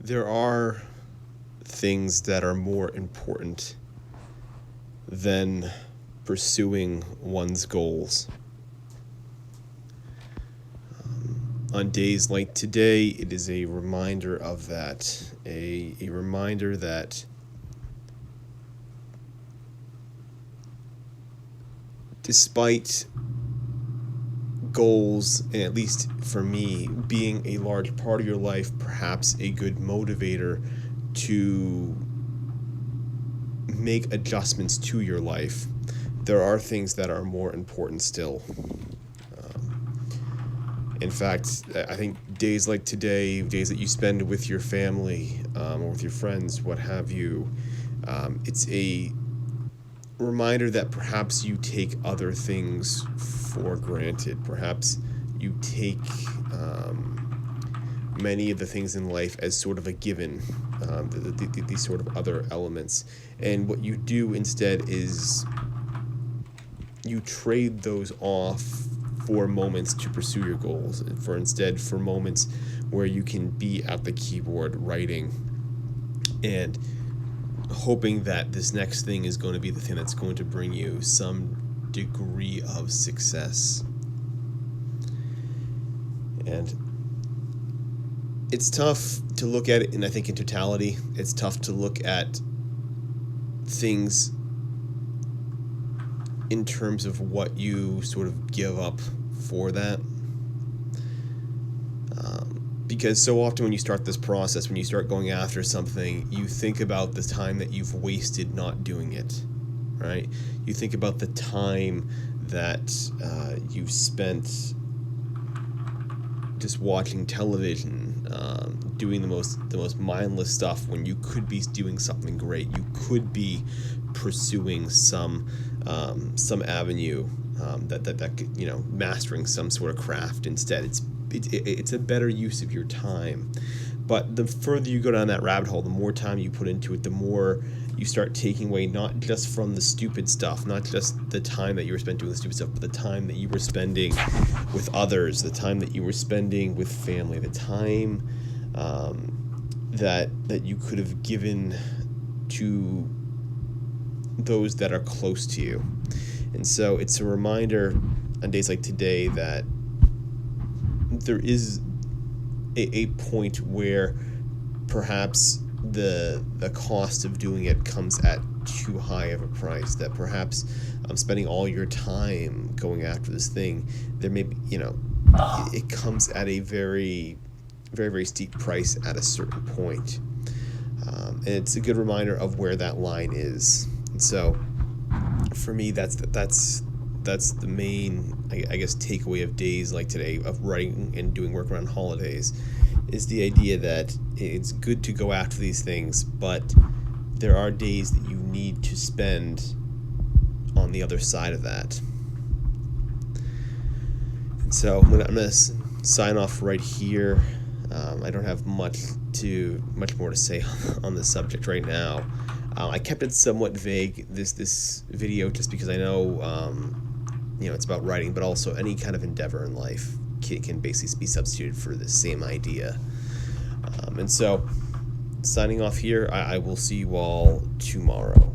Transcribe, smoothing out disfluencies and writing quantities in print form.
There are things that are more important than pursuing one's goals. On days like today, it is a reminder of that. A reminder that despite goals, and at least for me, being a large part of your life, perhaps a good motivator to make adjustments to your life, there are things that are more important still. In fact, I think days like today, days that you spend with your family or with your friends, what have you, it's a reminder that perhaps you take other things for granted. Perhaps you take many of the things in life as sort of a given, these sort of other elements. And what you do instead is you trade those off for moments to pursue your goals, and for moments where you can be at the keyboard writing and hoping that this next thing is going to be the thing that's going to bring you some degree of success. And it's tough to look at it, and I think in totality, it's tough to look at things in terms of what you sort of give up for that. Because so often when you start this process, when you start going after something, you think about the time that you've wasted not doing it, right? You think about the time that you've spent just watching television, doing the most mindless stuff when you could be doing something great. You could be pursuing some avenue that mastering some sort of craft instead. It's a better use of your time. But the further you go down that rabbit hole, the more time you put into it, the more you start taking away, not just from the stupid stuff, not just the time that you were spent doing the stupid stuff, but the time that you were spending with others, the time that you were spending with family, the time that you could have given to those that are close to you. And so it's a reminder on days like today that there is a point where perhaps the cost of doing it comes at too high of a price, that perhaps spending all your time going after this thing, there may be, it comes at a very, very, very steep price at a certain point. And it's a good reminder of where that line is. And so for me, that's the main, I guess, takeaway of days like today, of writing and doing work around holidays, is the idea that it's good to go after these things, but there are days that you need to spend on the other side of that. And so I'm gonna sign off right here. I don't have much more to say on this subject right now. I kept it somewhat vague, this video, just because I know it's about writing, but also any kind of endeavor in life can basically be substituted for the same idea. And so, signing off here, I will see you all tomorrow.